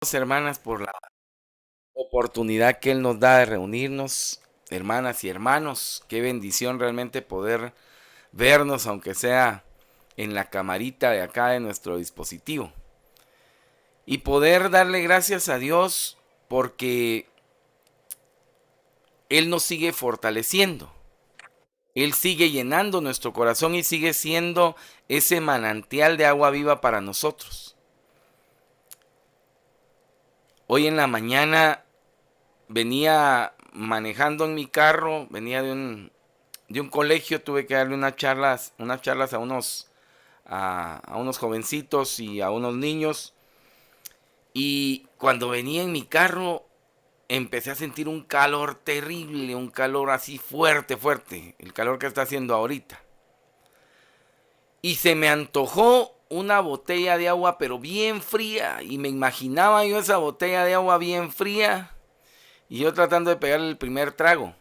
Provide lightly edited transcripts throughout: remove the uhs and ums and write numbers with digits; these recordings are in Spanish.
Hermanas, por la oportunidad que Él nos da de reunirnos, hermanas y hermanos. Qué bendición realmente poder vernos, aunque sea en la camarita de acá de nuestro dispositivo. Y poder darle gracias a Dios porque Él nos sigue fortaleciendo. Él sigue llenando nuestro corazón y sigue siendo ese manantial de agua viva para nosotros. Hoy en la mañana venía manejando en mi carro, venía de un colegio, tuve que darle unas charlas a unos jovencitos y a unos niños. Y cuando venía en mi carro, empecé a sentir un calor terrible, un calor así fuerte, fuerte, el calor que está haciendo ahorita. Y se me antojó una botella de agua, pero bien fría. Y me imaginaba yo esa botella de agua bien fría. Y yo tratando de pegarle el primer trago.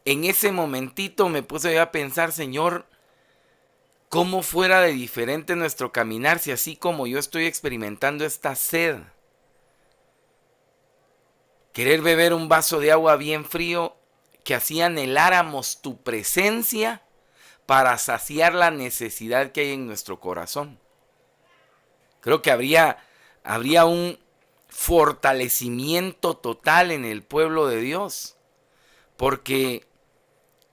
En ese momentito me puse a pensar, Señor, cómo fuera de diferente nuestro caminar si así como yo estoy experimentando esta sed, querer beber un vaso de agua bien frío, que así anheláramos tu presencia para saciar la necesidad que hay en nuestro corazón. Creo que habría un fortalecimiento total en el pueblo de Dios, porque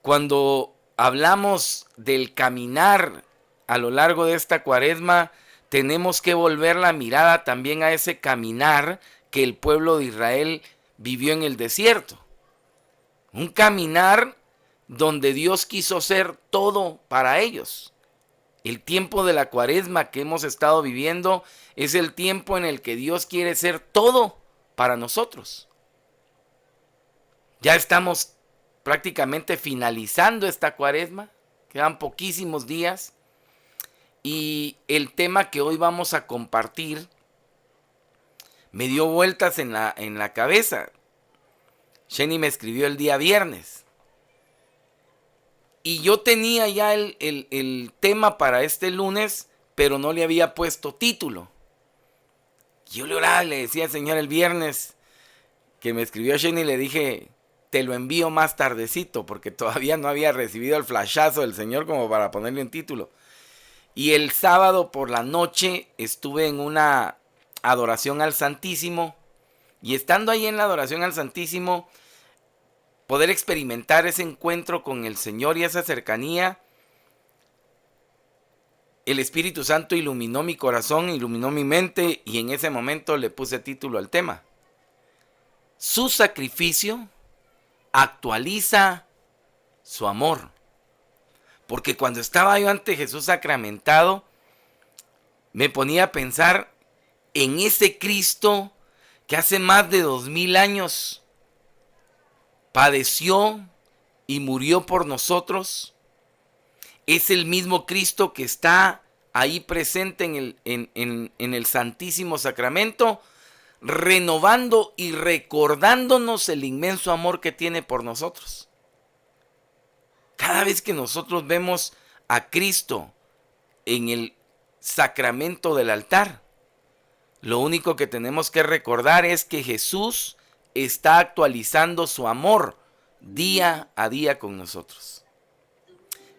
cuando hablamos del caminar a lo largo de esta cuaresma, tenemos que volver la mirada también a ese caminar que el pueblo de Israel vivió en el desierto. Un caminar donde Dios quiso ser todo para ellos. El tiempo de la cuaresma que hemos estado viviendo es el tiempo en el que Dios quiere ser todo para nosotros. Ya estamos prácticamente finalizando esta cuaresma, quedan poquísimos días y el tema que hoy vamos a compartir me dio vueltas en la cabeza. Jenny me escribió el día viernes y yo tenía ya el tema para este lunes, pero no le había puesto título. Yo le oraba, le decía al Señor el viernes que me escribió Jenny, le dije, te lo envío más tardecito, porque todavía no había recibido el flashazo del Señor como para ponerle un título. Y el sábado por la noche estuve en una adoración al Santísimo, y estando ahí en la adoración al Santísimo, poder experimentar ese encuentro con el Señor y esa cercanía, el Espíritu Santo iluminó mi corazón, iluminó mi mente, y en ese momento le puse título al tema. Su sacrificio actualiza su amor. Porque cuando estaba yo ante Jesús sacramentado, me ponía a pensar en ese Cristo que hace más de 2000 años padeció y murió por nosotros. Es el mismo Cristo que está ahí presente en el Santísimo Sacramento, renovando y recordándonos el inmenso amor que tiene por nosotros. Cada vez que nosotros vemos a Cristo en el sacramento del altar, lo único que tenemos que recordar es que Jesús está actualizando su amor día a día con nosotros.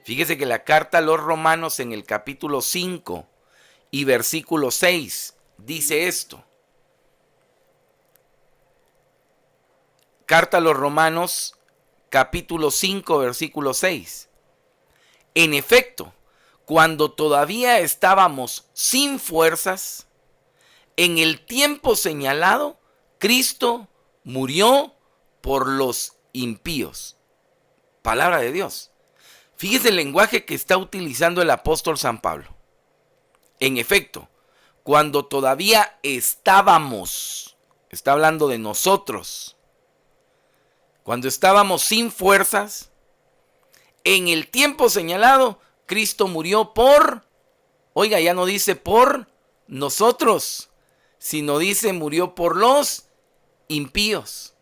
Fíjese que la carta a los Romanos en el capítulo 5 y versículo 6 dice esto. Carta a los Romanos capítulo 5 versículo 6. En efecto, cuando todavía estábamos sin fuerzas, en el tiempo señalado, Cristo murió por los impíos. Palabra de Dios. Fíjese el lenguaje que está utilizando el apóstol San Pablo. En efecto, cuando todavía estábamos, está hablando de nosotros, cuando estábamos sin fuerzas, en el tiempo señalado, Cristo murió por, oiga, ya no dice por nosotros, sino dice murió por los impíos.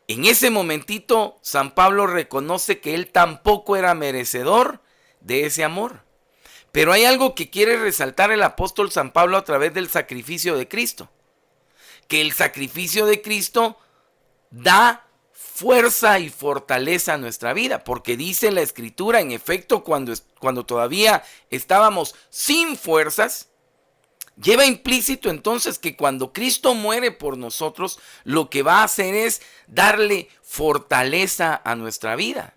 En ese momentito, San Pablo reconoce que él tampoco era merecedor de ese amor. Pero hay algo que quiere resaltar el apóstol San Pablo a través del sacrificio de Cristo. Que el sacrificio de Cristo da fuerza y fortaleza a nuestra vida. Porque dice la Escritura, en efecto, cuando todavía estábamos sin fuerzas, lleva implícito entonces que cuando Cristo muere por nosotros, lo que va a hacer es darle fortaleza a nuestra vida.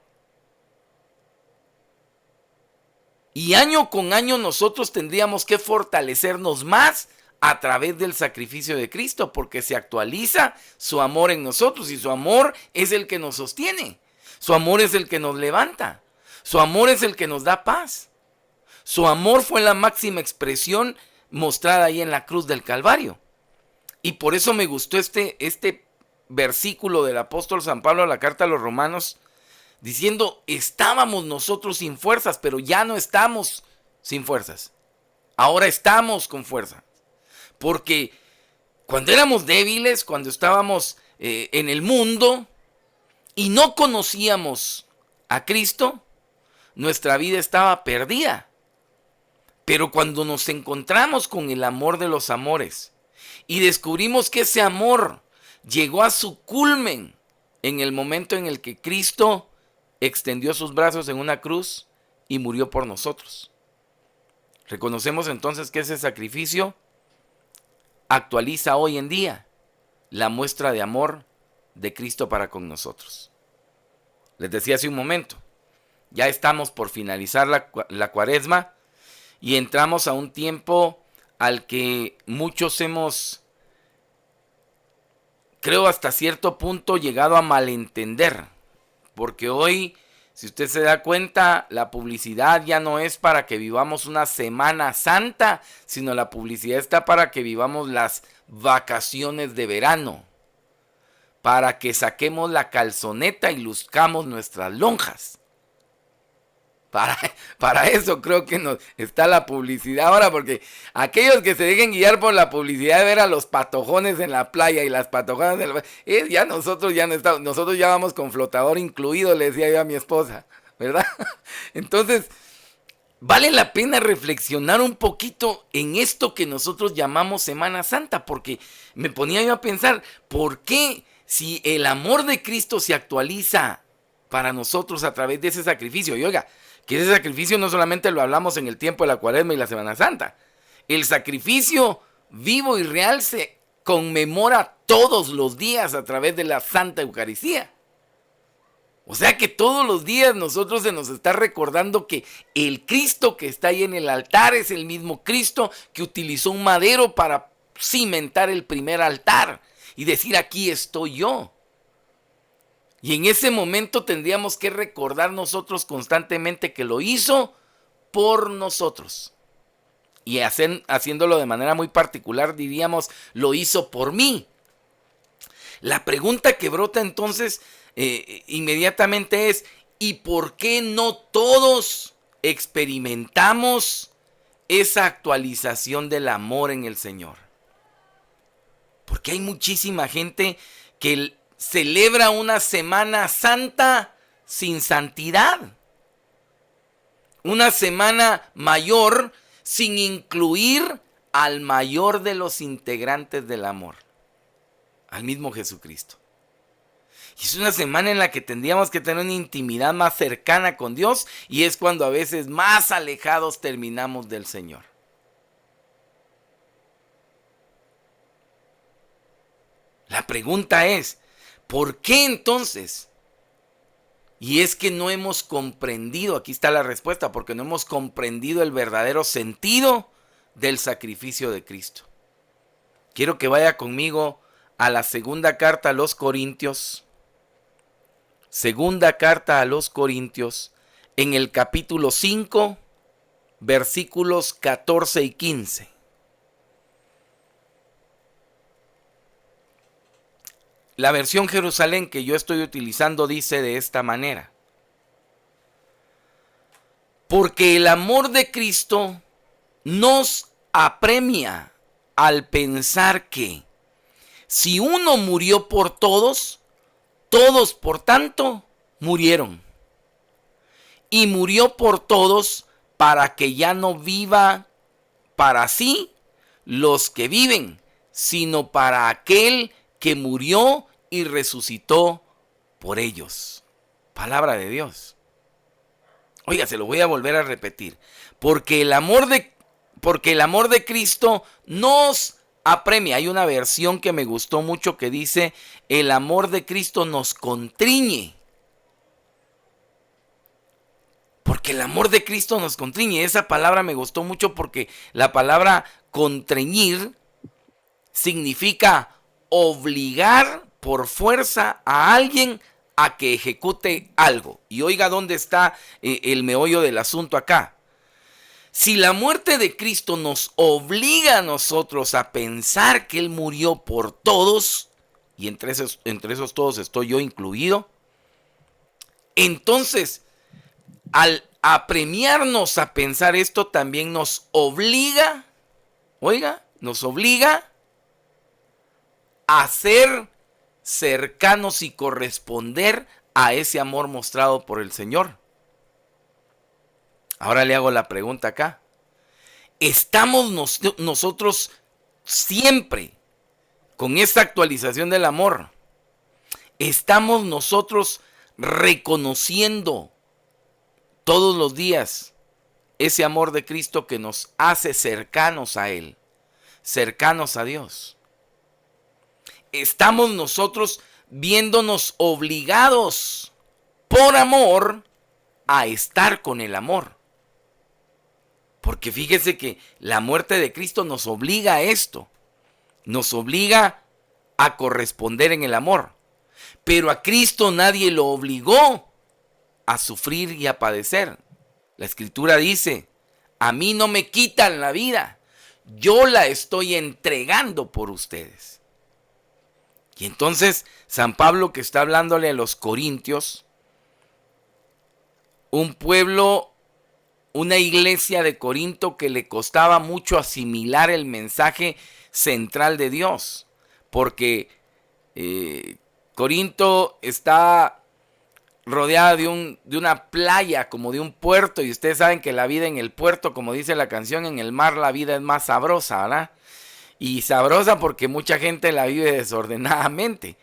Y año con año nosotros tendríamos que fortalecernos más a través del sacrificio de Cristo, porque se actualiza su amor en nosotros y su amor es el que nos sostiene. Su amor es el que nos levanta. Su amor es el que nos da paz. Su amor fue la máxima expresión mostrada ahí en la cruz del Calvario. Y por eso me gustó este versículo del apóstol San Pablo a la carta a los Romanos, diciendo, estábamos nosotros sin fuerzas, pero ya no estamos sin fuerzas. Ahora estamos con fuerza. Porque cuando éramos débiles, cuando estábamos en el mundo y no conocíamos a Cristo, nuestra vida estaba perdida. Pero cuando nos encontramos con el amor de los amores y descubrimos que ese amor llegó a su culmen en el momento en el que Cristo extendió sus brazos en una cruz y murió por nosotros. Reconocemos entonces que ese sacrificio actualiza hoy en día la muestra de amor de Cristo para con nosotros. Les decía hace un momento, ya estamos por finalizar la cuaresma y entramos a un tiempo al que muchos hemos, creo hasta cierto punto, llegado a malentender. Porque hoy, si usted se da cuenta, la publicidad ya no es para que vivamos una Semana Santa, sino la publicidad está para que vivamos las vacaciones de verano, para que saquemos la calzoneta y luzcamos nuestras lonjas. Para eso creo que está la publicidad ahora, porque aquellos que se dejen guiar por la publicidad de ver a los patojones en la playa y las patojonas en la playa, ya nosotros ya no estamos, nosotros ya vamos con flotador incluido, le decía yo a mi esposa, ¿verdad? Entonces, vale la pena reflexionar un poquito en esto que nosotros llamamos Semana Santa, porque me ponía yo a pensar, ¿por qué si el amor de Cristo se actualiza para nosotros a través de ese sacrificio? Y oiga, que ese sacrificio no solamente lo hablamos en el tiempo de la Cuaresma y la Semana Santa. El sacrificio vivo y real se conmemora todos los días a través de la Santa Eucaristía. O sea que todos los días nosotros se nos está recordando que el Cristo que está ahí en el altar es el mismo Cristo que utilizó un madero para cimentar el primer altar y decir, aquí estoy yo. Y en ese momento tendríamos que recordar nosotros constantemente que lo hizo por nosotros. Y haciéndolo de manera muy particular diríamos, lo hizo por mí. La pregunta que brota entonces inmediatamente es, ¿y por qué no todos experimentamos esa actualización del amor en el Señor? Porque hay muchísima gente que celebra una Semana Santa sin santidad. Una semana mayor sin incluir al mayor de los integrantes del amor, al mismo Jesucristo. Y es una semana en la que tendríamos que tener una intimidad más cercana con Dios y es cuando a veces más alejados terminamos del Señor. La pregunta es, ¿por qué entonces? Y es que no hemos comprendido, aquí está la respuesta, porque no hemos comprendido el verdadero sentido del sacrificio de Cristo. Quiero que vaya conmigo a la segunda carta a los Corintios. Segunda carta a los Corintios, en el capítulo 5, versículos 14 y 15. La versión Jerusalén que yo estoy utilizando dice de esta manera: porque el amor de Cristo nos apremia al pensar que si uno murió por todos, todos por tanto murieron. Y murió por todos para que ya no viva para sí los que viven, sino para aquel que murió y resucitó por ellos. Palabra de Dios. Oiga, se lo voy a volver a repetir. Porque el amor de Cristo nos apremia. Hay una versión que me gustó mucho que dice: el amor de Cristo nos contriñe. Porque el amor de Cristo nos contriñe. Esa palabra me gustó mucho porque la palabra contreñir significa obligar por fuerza a alguien a que ejecute algo. Y oiga dónde está el meollo del asunto acá. Si la muerte de Cristo nos obliga a nosotros a pensar que Él murió por todos, y entre esos todos estoy yo incluido, entonces al apremiarnos a pensar esto también nos obliga, nos obliga a ser cercanos y corresponder a ese amor mostrado por el Señor. Ahora le hago la pregunta acá. ¿Estamos nosotros siempre con esta actualización del amor? ¿Estamos nosotros reconociendo todos los días ese amor de Cristo que nos hace cercanos a Él, cercanos a Dios? ¿Estamos nosotros viéndonos obligados por amor a estar con el amor? Porque fíjese que la muerte de Cristo nos obliga a esto. Nos obliga a corresponder en el amor. Pero a Cristo nadie lo obligó a sufrir y a padecer. La Escritura dice: a mí no me quitan la vida, yo la estoy entregando por ustedes. Y entonces San Pablo, que está hablándole a los corintios, un pueblo, una iglesia de Corinto que le costaba mucho asimilar el mensaje central de Dios, porque Corinto está rodeada de una playa, como de un puerto, y ustedes saben que la vida en el puerto, como dice la canción, en el mar la vida es más sabrosa, ¿verdad? Y sabrosa porque mucha gente la vive desordenadamente,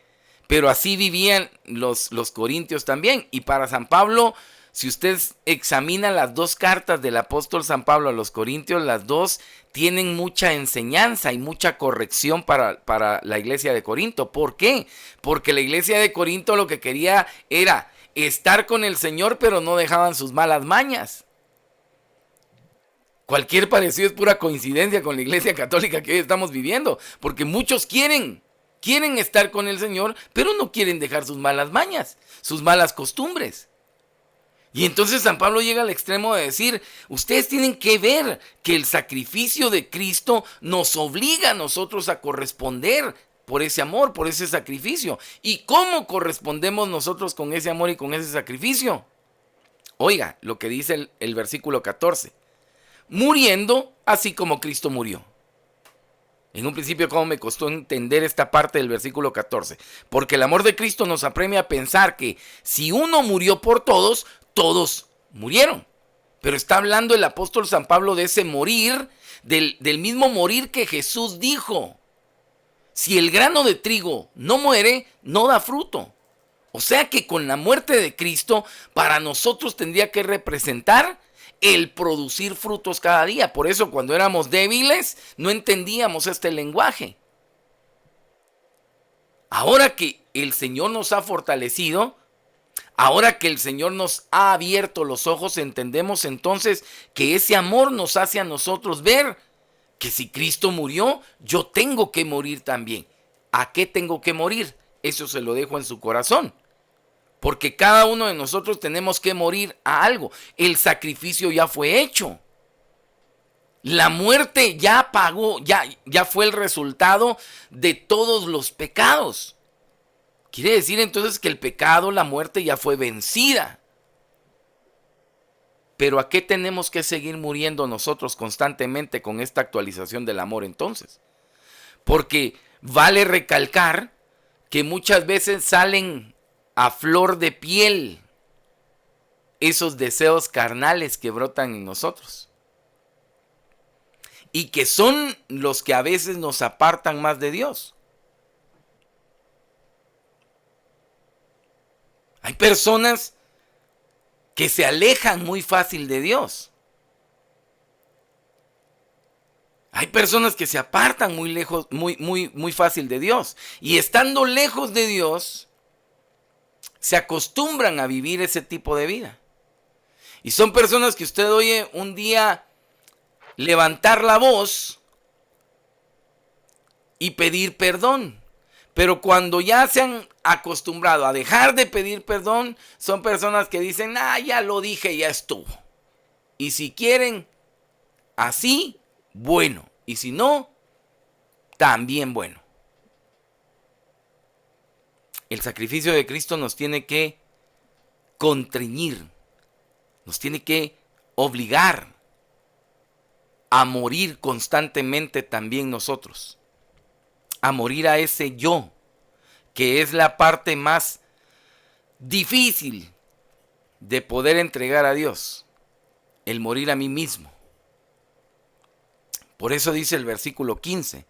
pero así vivían los corintios también. Y para San Pablo, si usted examina las dos cartas del apóstol San Pablo a los corintios, las dos tienen mucha enseñanza y mucha corrección para la iglesia de Corinto. ¿Por qué? Porque la iglesia de Corinto lo que quería era estar con el Señor, pero no dejaban sus malas mañas. Cualquier parecido es pura coincidencia con la iglesia católica que hoy estamos viviendo, porque muchos quieren estar con el Señor, pero no quieren dejar sus malas mañas, sus malas costumbres. Y entonces San Pablo llega al extremo de decir: ustedes tienen que ver que el sacrificio de Cristo nos obliga a nosotros a corresponder por ese amor, por ese sacrificio. ¿Y cómo correspondemos nosotros con ese amor y con ese sacrificio? Oiga lo que dice el versículo 14. Muriendo así como Cristo murió. En un principio, cómo me costó entender esta parte del versículo 14. Porque el amor de Cristo nos apremia a pensar que si uno murió por todos, todos murieron. Pero está hablando el apóstol San Pablo de ese morir, del mismo morir que Jesús dijo: si el grano de trigo no muere, no da fruto. O sea que con la muerte de Cristo, para nosotros tendría que representar el producir frutos cada día. Por eso cuando éramos débiles no entendíamos este lenguaje. Ahora que el Señor nos ha fortalecido, ahora que el Señor nos ha abierto los ojos, entendemos entonces que ese amor nos hace a nosotros ver que si Cristo murió, yo tengo que morir también. ¿A qué tengo que morir? Eso se lo dejo en su corazón. Porque cada uno de nosotros tenemos que morir a algo. El sacrificio ya fue hecho. La muerte ya pagó, ya fue el resultado de todos los pecados. Quiere decir entonces que el pecado, la muerte ya fue vencida. Pero ¿a qué tenemos que seguir muriendo nosotros constantemente con esta actualización del amor entonces? Porque vale recalcar que muchas veces salen a flor de piel esos deseos carnales que brotan en nosotros y que son los que a veces nos apartan más de Dios. Hay personas que se alejan muy fácil de Dios. Hay personas que se apartan muy lejos, muy fácil de Dios. Y estando lejos de Dios, se acostumbran a vivir ese tipo de vida. Y son personas que usted oye un día levantar la voz y pedir perdón. Pero cuando ya se han acostumbrado a dejar de pedir perdón, son personas que dicen, ya lo dije, ya estuvo. Y si quieren así, bueno. Y si no, también bueno. El sacrificio de Cristo nos tiene que constreñir, nos tiene que obligar a morir constantemente también nosotros. A morir a ese yo, que es la parte más difícil de poder entregar a Dios, el morir a mí mismo. Por eso dice el versículo 15,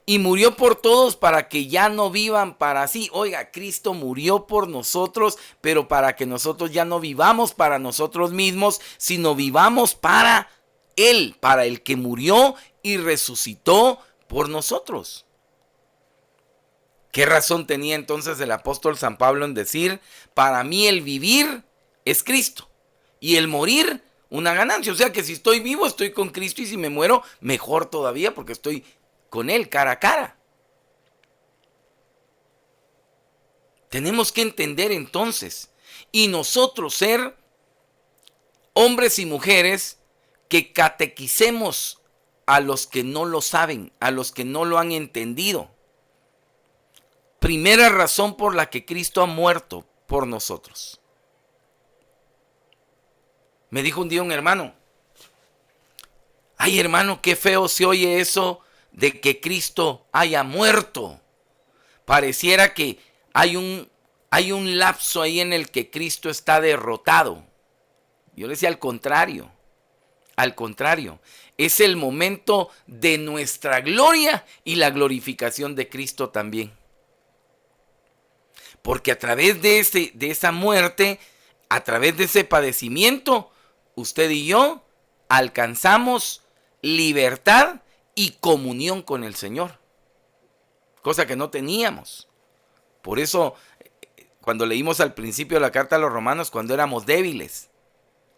y murió por todos para que ya no vivan para sí. Oiga, Cristo murió por nosotros, pero para que nosotros ya no vivamos para nosotros mismos, sino vivamos para Él, para el que murió y resucitó por nosotros. ¿Qué razón tenía entonces el apóstol San Pablo en decir, para mí el vivir es Cristo y el morir una ganancia? O sea que si estoy vivo estoy con Cristo y si me muero mejor todavía porque estoy con Él cara a cara. Tenemos que entender entonces y nosotros ser hombres y mujeres que catequicemos a los que no lo saben, a los que no lo han entendido. Primera razón por la que Cristo ha muerto por nosotros. Me dijo un día un hermano, ay hermano, qué feo se oye eso de que Cristo haya muerto. Pareciera que hay un lapso ahí en el que Cristo está derrotado. Yo le decía al contrario, es el momento de nuestra gloria y la glorificación de Cristo también. Porque a través de esa muerte, a través de ese padecimiento, usted y yo alcanzamos libertad y comunión con el Señor. Cosa que no teníamos. Por eso, cuando leímos al principio de la carta a los Romanos, cuando éramos débiles,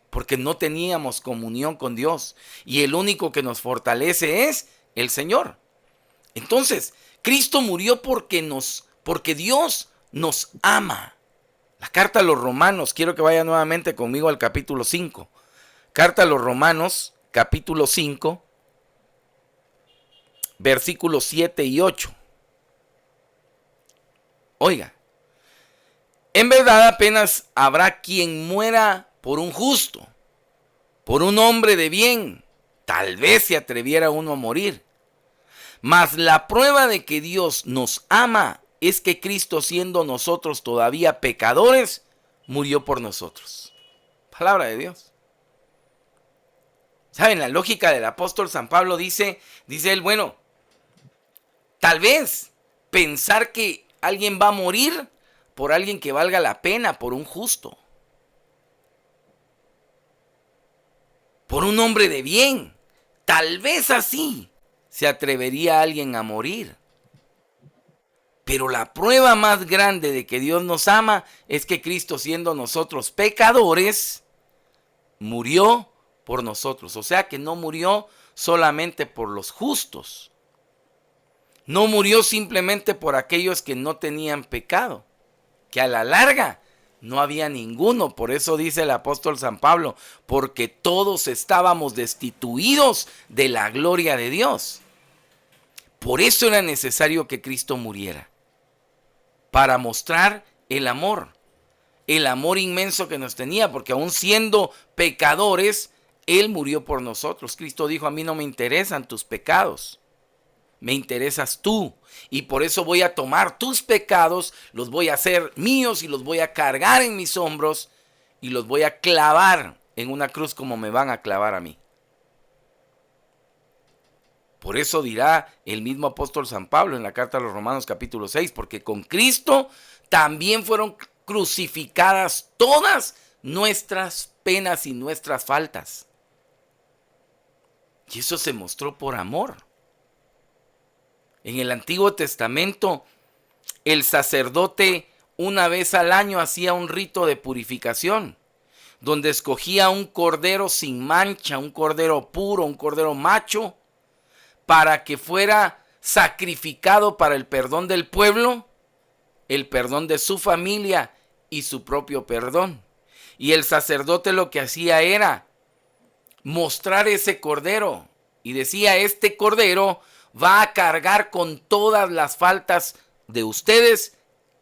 porque no teníamos comunión con Dios. Y el único que nos fortalece es el Señor. Entonces, Cristo murió porque Dios nos ama. La carta a los Romanos, quiero que vaya nuevamente conmigo al capítulo 5. Carta a los Romanos, capítulo 5, versículos 7 y 8. Oiga, en verdad apenas habrá quien muera por un justo, por un hombre de bien. Tal vez se atreviera uno a morir. Mas la prueba de que Dios nos ama es que Cristo, siendo nosotros todavía pecadores, murió por nosotros. Palabra de Dios. ¿Saben? La lógica del apóstol San Pablo dice él, bueno, tal vez pensar que alguien va a morir por alguien que valga la pena, por un justo, por un hombre de bien, tal vez así se atrevería alguien a morir. Pero la prueba más grande de que Dios nos ama es que Cristo, siendo nosotros pecadores, murió por nosotros. O sea que no murió solamente por los justos. No murió simplemente por aquellos que no tenían pecado, que a la larga no había ninguno. Por eso dice el apóstol San Pablo, porque todos estábamos destituidos de la gloria de Dios. Por eso era necesario que Cristo muriera, para mostrar el amor inmenso que nos tenía, porque aún siendo pecadores, Él murió por nosotros. Cristo dijo, a mí no me interesan tus pecados, me interesas tú, y por eso voy a tomar tus pecados, los voy a hacer míos y los voy a cargar en mis hombros, y los voy a clavar en una cruz como me van a clavar a mí. Por eso dirá el mismo apóstol San Pablo en la carta a los Romanos capítulo 6, porque con Cristo también fueron crucificadas todas nuestras penas y nuestras faltas. Y eso se mostró por amor. En el Antiguo Testamento, el sacerdote una vez al año hacía un rito de purificación, donde escogía un cordero sin mancha, un cordero puro, un cordero macho, para que fuera sacrificado para el perdón del pueblo, el perdón de su familia y su propio perdón. Y el sacerdote lo que hacía era mostrar ese cordero y decía: este cordero va a cargar con todas las faltas de ustedes,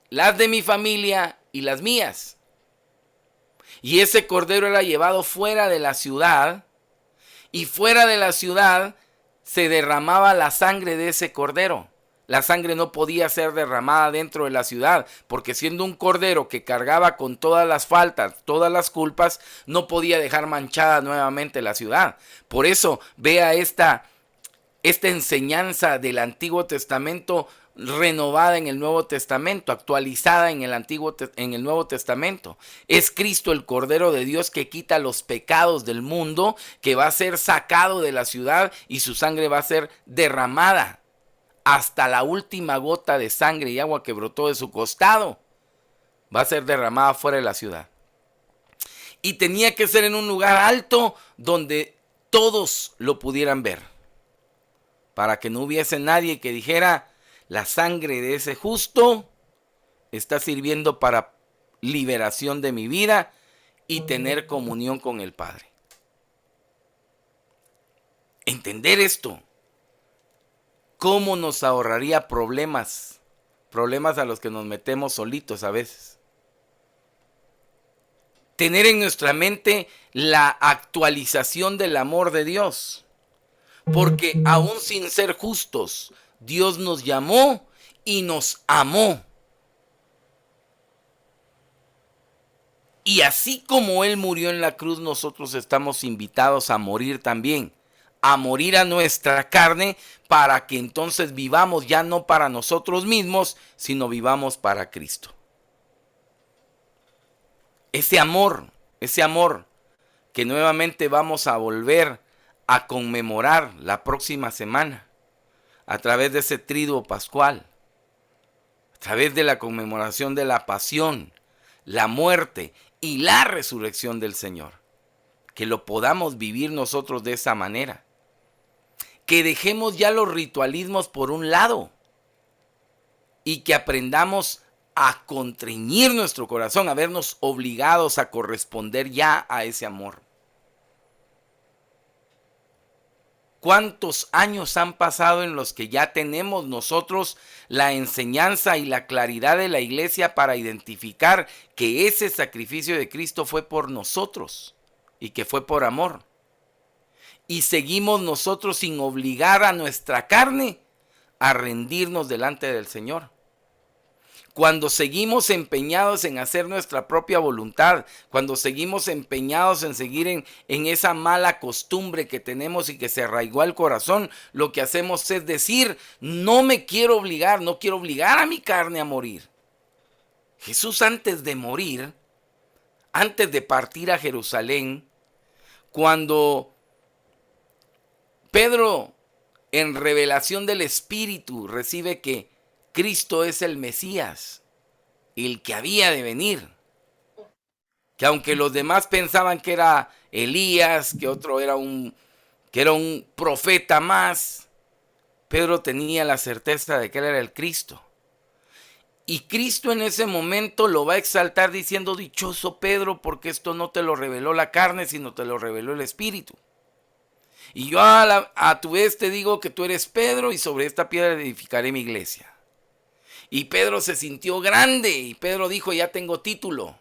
las de mi familia y las mías. Y ese cordero era llevado fuera de la ciudad, y fuera de la ciudad se derramaba la sangre de ese cordero. La sangre no podía ser derramada dentro de la ciudad, porque siendo un cordero que cargaba con todas las faltas, todas las culpas, no podía dejar manchada nuevamente la ciudad. Por eso vea esta enseñanza del Antiguo Testamento renovada en el Nuevo Testamento, actualizada en el Nuevo Testamento. Es Cristo el Cordero de Dios que quita los pecados del mundo, que va a ser sacado de la ciudad y su sangre va a ser derramada hasta la última gota de sangre y agua que brotó de su costado. Va a ser derramada fuera de la ciudad. Y tenía que ser en un lugar alto donde todos lo pudieran ver, para que no hubiese nadie que dijera: la sangre de ese justo está sirviendo para liberación de mi vida y tener comunión con el Padre. Entender esto, ¿cómo nos ahorraría problemas a los que nos metemos solitos a veces? Tener en nuestra mente la actualización del amor de Dios. Porque aún sin ser justos, Dios nos llamó y nos amó. Y así como Él murió en la cruz, nosotros estamos invitados a morir también. A morir a nuestra carne, para que entonces vivamos ya no para nosotros mismos, sino vivamos para Cristo. Ese amor que nuevamente vamos a volver a conmemorar la próxima semana, a través de ese triduo pascual, a través de la conmemoración de la pasión, la muerte y la resurrección del Señor. Que lo podamos vivir nosotros de esa manera. Que dejemos ya los ritualismos por un lado y que aprendamos a constreñir nuestro corazón, a vernos obligados a corresponder ya a ese amor. ¿Cuántos años han pasado en los que ya tenemos nosotros la enseñanza y la claridad de la iglesia para identificar que ese sacrificio de Cristo fue por nosotros y que fue por amor? Y seguimos nosotros sin obligar a nuestra carne a rendirnos delante del Señor. Cuando seguimos empeñados en hacer nuestra propia voluntad, cuando seguimos empeñados en seguir en esa mala costumbre que tenemos y que se arraigó al corazón, lo que hacemos es decir: no me quiero obligar, no quiero obligar a mi carne a morir. Jesús, antes de morir, antes de partir a Jerusalén, cuando Pedro, en revelación del Espíritu, recibe que Cristo es el Mesías, el que había de venir. Que aunque los demás pensaban que era Elías, que otro era un profeta más, Pedro tenía la certeza de que él era el Cristo. Y Cristo en ese momento lo va a exaltar diciendo: dichoso Pedro, porque esto no te lo reveló la carne, sino te lo reveló el Espíritu. Y yo a tu vez te digo que tú eres Pedro, y sobre esta piedra edificaré mi iglesia. Y Pedro se sintió grande, y Pedro dijo: ya tengo título.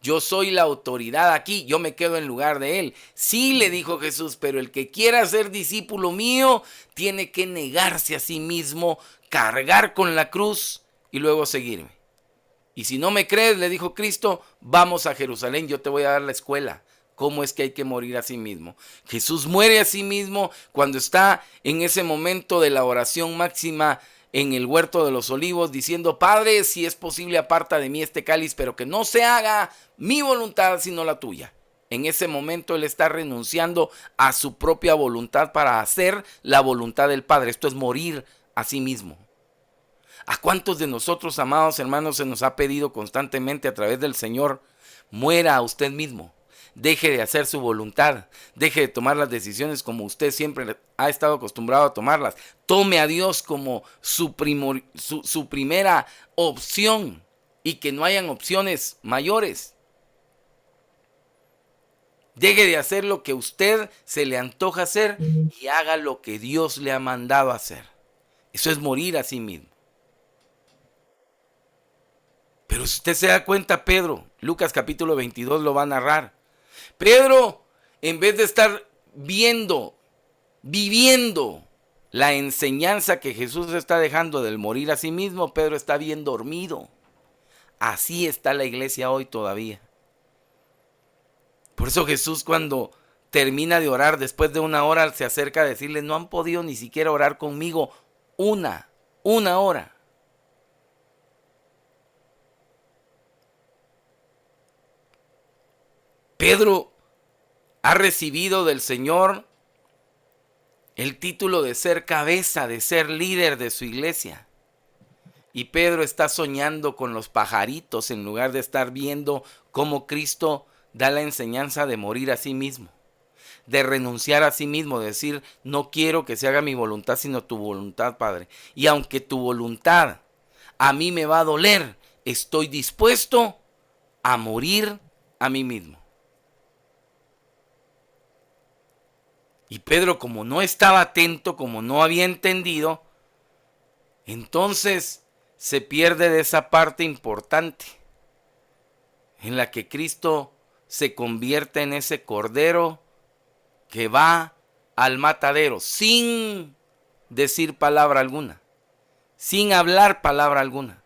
Yo soy la autoridad aquí, yo me quedo en lugar de él. Sí, le dijo Jesús, pero el que quiera ser discípulo mío tiene que negarse a sí mismo, cargar con la cruz y luego seguirme. Y si no me crees, le dijo Cristo, vamos a Jerusalén, yo te voy a dar la escuela. ¿Cómo es que hay que morir a sí mismo? Jesús muere a sí mismo cuando está en ese momento de la oración máxima en el huerto de los olivos, diciendo, Padre, si es posible, aparta de mí este cáliz, pero que no se haga mi voluntad, sino la tuya. En ese momento Él está renunciando a su propia voluntad para hacer la voluntad del Padre. Esto es morir a sí mismo. ¿A cuántos de nosotros, amados hermanos, se nos ha pedido constantemente a través del Señor, muera a usted mismo? Deje de hacer su voluntad, deje de tomar las decisiones como usted siempre ha estado acostumbrado a tomarlas. Tome a Dios como su primera opción y que no hayan opciones mayores. Deje de hacer lo que a usted se le antoja hacer y haga lo que Dios le ha mandado hacer. Eso es morir a sí mismo. Pero si usted se da cuenta, Pedro, Lucas capítulo 22 lo va a narrar. Pedro, en vez de estar viviendo la enseñanza que Jesús está dejando del morir a sí mismo, Pedro está bien dormido. Así está la iglesia hoy todavía. Por eso Jesús, cuando termina de orar, después de una hora se acerca a decirle, no han podido ni siquiera orar conmigo una hora. Pedro ha recibido del Señor el título de ser cabeza, de ser líder de su iglesia. Y Pedro está soñando con los pajaritos en lugar de estar viendo cómo Cristo da la enseñanza de morir a sí mismo, de renunciar a sí mismo, de decir, no quiero que se haga mi voluntad, sino tu voluntad, Padre. Y aunque tu voluntad a mí me va a doler, estoy dispuesto a morir a mí mismo. Y Pedro, como no estaba atento, como no había entendido, entonces se pierde de esa parte importante en la que Cristo se convierte en ese cordero que va al matadero sin decir palabra alguna, sin hablar palabra alguna.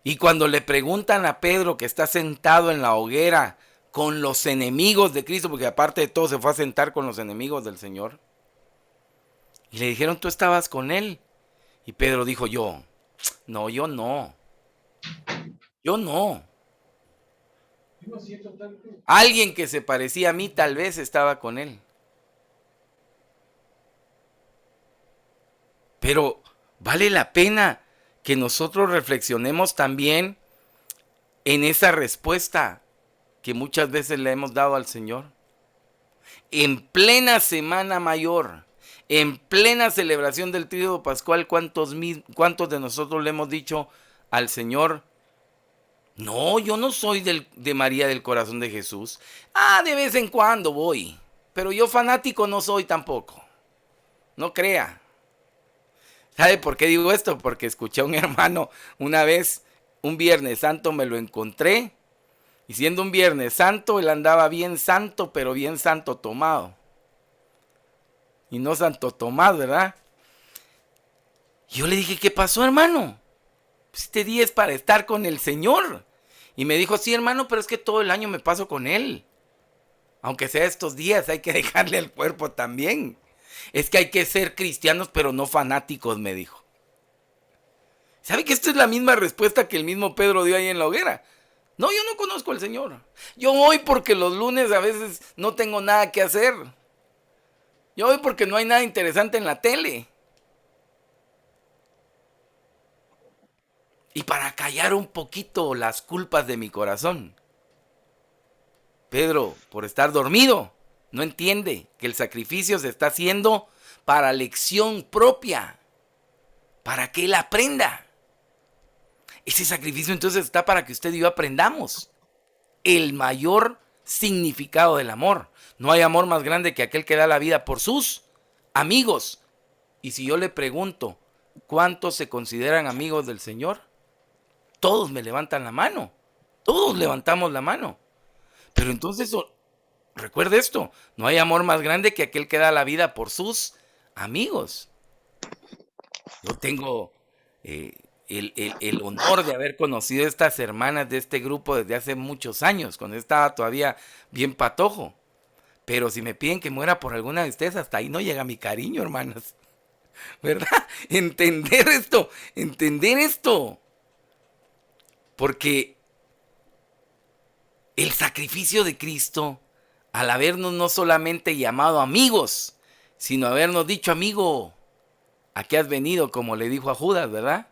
Y cuando le preguntan a Pedro, que está sentado en la hoguera con los enemigos de Cristo, porque aparte de todo se fue a sentar con los enemigos del Señor, y le dijeron, ¿tú estabas con él? Y Pedro dijo, yo no. Yo no. Alguien que se parecía a mí tal vez estaba con él. Pero vale la pena que nosotros reflexionemos también en esa respuesta que muchas veces le hemos dado al Señor. En plena Semana Mayor, en plena celebración del Tríodo Pascual, ¿cuántos de nosotros le hemos dicho al Señor? No, yo no soy de María del Corazón de Jesús. De vez en cuando voy, pero yo fanático no soy tampoco. No crea. ¿Sabe por qué digo esto? Porque escuché a un hermano una vez, un Viernes Santo me lo encontré, y siendo un Viernes Santo, él andaba bien santo, pero bien santo tomado. Y no santo tomado, ¿verdad? Y yo le dije, ¿qué pasó, hermano? Este día es para estar con el Señor. Y me dijo, sí, hermano, pero es que todo el año me paso con Él. Aunque sea estos días, hay que dejarle el cuerpo también. Es que hay que ser cristianos, pero no fanáticos, me dijo. ¿Sabe que esta es la misma respuesta que el mismo Pedro dio ahí en la hoguera? No, yo no conozco al Señor. Yo voy porque los lunes a veces no tengo nada que hacer. Yo voy porque no hay nada interesante en la tele. Y para callar un poquito las culpas de mi corazón. Pedro, por estar dormido, no entiende que el sacrificio se está haciendo para lección propia, para que él aprenda. Ese sacrificio entonces está para que usted y yo aprendamos el mayor significado del amor. No hay amor más grande que aquel que da la vida por sus amigos. Y si yo le pregunto, ¿cuántos se consideran amigos del Señor? Todos me levantan la mano. Todos levantamos la mano. Pero entonces, recuerde esto, no hay amor más grande que aquel que da la vida por sus amigos. Yo tengo el honor de haber conocido a estas hermanas de este grupo desde hace muchos años, cuando estaba todavía bien patojo. Pero si me piden que muera por alguna de ustedes, hasta ahí no llega mi cariño, hermanas. ¿Verdad? Entender esto. Porque el sacrificio de Cristo, al habernos no solamente llamado amigos, sino habernos dicho, amigo, ¿a qué has venido? Como le dijo a Judas, ¿verdad?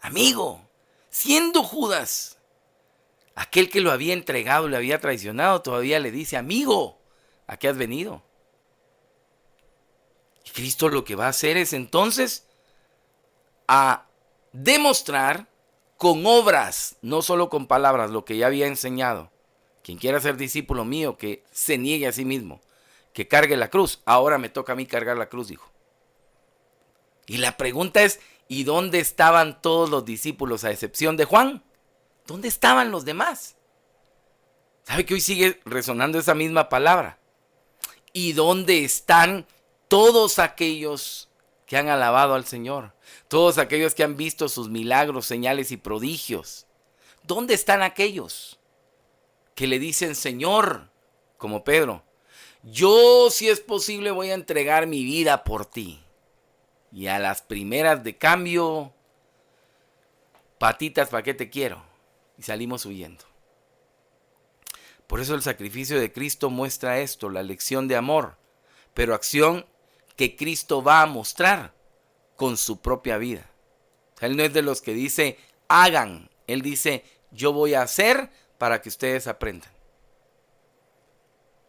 Amigo, siendo Judas, aquel que lo había entregado, le había traicionado, todavía le dice, amigo, ¿a qué has venido? Y Cristo lo que va a hacer es entonces a demostrar con obras, no solo con palabras, lo que ya había enseñado. Quien quiera ser discípulo mío, que se niegue a sí mismo, que cargue la cruz. Ahora me toca a mí cargar la cruz, dijo. Y la pregunta es, ¿y dónde estaban todos los discípulos a excepción de Juan? ¿Dónde estaban los demás? ¿Sabe que hoy sigue resonando esa misma palabra? ¿Y dónde están todos aquellos que han alabado al Señor? Todos aquellos que han visto sus milagros, señales y prodigios. ¿Dónde están aquellos que le dicen, Señor, como Pedro, yo si es posible voy a entregar mi vida por ti? Y a las primeras de cambio, patitas, ¿para qué te quiero? Y salimos huyendo. Por eso el sacrificio de Cristo muestra esto, la lección de amor, pero acción que Cristo va a mostrar con su propia vida. Él no es de los que dice, hagan. Él dice, yo voy a hacer para que ustedes aprendan.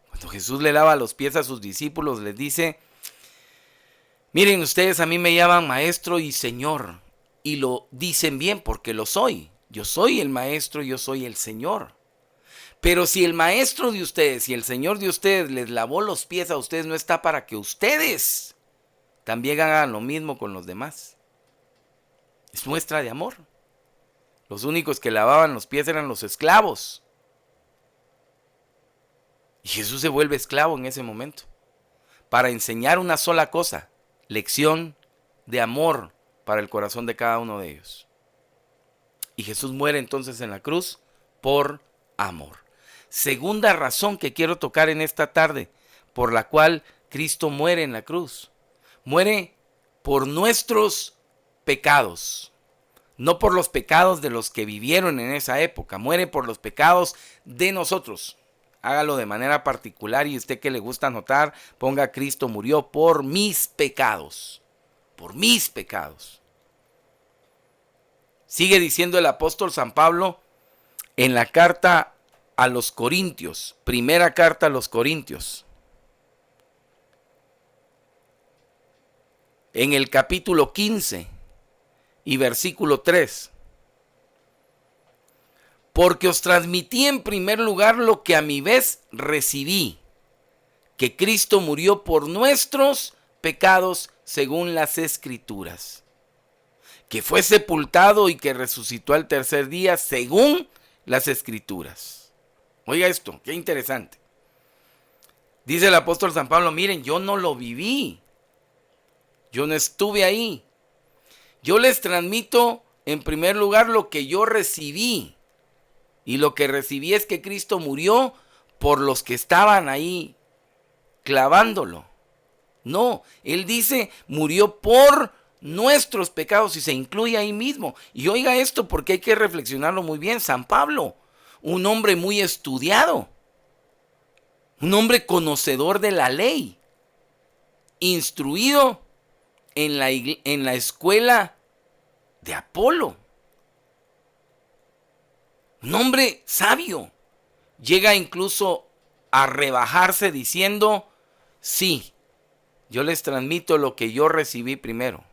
Cuando Jesús le lava los pies a sus discípulos, les dice, miren, ustedes a mí me llaman maestro y señor, y lo dicen bien porque lo soy. Yo soy el maestro, yo soy el señor. Pero si el maestro de ustedes y el señor de ustedes les lavó los pies a ustedes, no está para que ustedes también hagan lo mismo con los demás. Es muestra de amor. Los únicos que lavaban los pies eran los esclavos. Y Jesús se vuelve esclavo en ese momento para enseñar una sola cosa, lección de amor para el corazón de cada uno de ellos. Y Jesús muere entonces en la cruz por amor. Segunda razón que quiero tocar en esta tarde, por la cual Cristo muere en la cruz. Muere por nuestros pecados, no por los pecados de los que vivieron en esa época. Muere por los pecados de nosotros. Hágalo de manera particular y usted que le gusta anotar, ponga Cristo murió por mis pecados. Por mis pecados. Sigue diciendo el apóstol San Pablo en la carta a los Corintios, primera carta a los Corintios, en el capítulo 15 y versículo 3. Porque os transmití en primer lugar lo que a mi vez recibí, que Cristo murió por nuestros pecados según las Escrituras, que fue sepultado y que resucitó al tercer día según las Escrituras. Oiga esto, qué interesante. Dice el apóstol San Pablo, miren, yo no lo viví. Yo no estuve ahí. Yo les transmito en primer lugar lo que yo recibí. Y lo que recibí es que Cristo murió por los que estaban ahí clavándolo. No, él dice, murió por nuestros pecados y se incluye ahí mismo. Y oiga esto porque hay que reflexionarlo muy bien. San Pablo, un hombre muy estudiado, un hombre conocedor de la ley, instruido en la escuela de Apolo, un hombre sabio, llega incluso a rebajarse diciendo, sí, yo les transmito lo que yo recibí primero.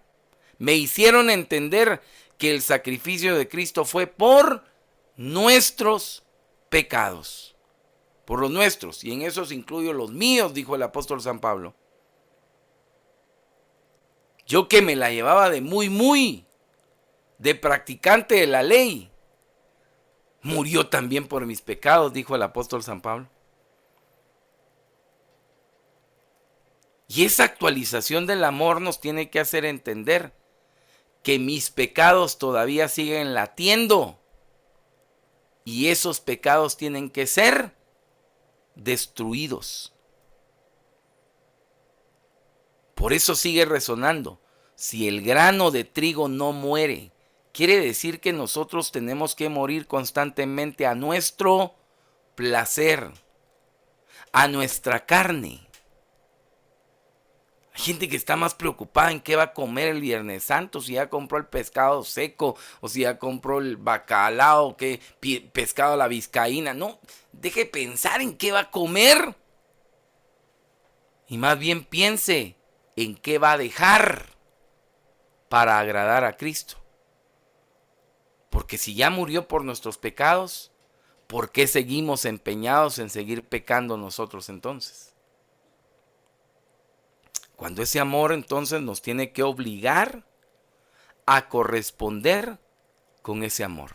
Me hicieron entender que el sacrificio de Cristo fue por nuestros pecados, por los nuestros, y en esos incluyo los míos, dijo el apóstol San Pablo. Yo que me la llevaba de muy, de practicante de la ley, murió también por mis pecados, dijo el apóstol San Pablo. Y esa actualización del amor nos tiene que hacer entender que mis pecados todavía siguen latiendo y esos pecados tienen que ser destruidos. Por eso sigue resonando. Si el grano de trigo no muere, quiere decir que nosotros tenemos que morir constantemente a nuestro placer, a nuestra carne. Hay gente que está más preocupada en qué va a comer el Viernes Santo, si ya compró el pescado seco o si ya compró el bacalao, qué pescado a la vizcaína. No, deje pensar en qué va a comer y más bien piense en qué va a dejar para agradar a Cristo. Porque si ya murió por nuestros pecados, ¿por qué seguimos empeñados en seguir pecando nosotros entonces? Cuando ese amor entonces nos tiene que obligar a corresponder con ese amor.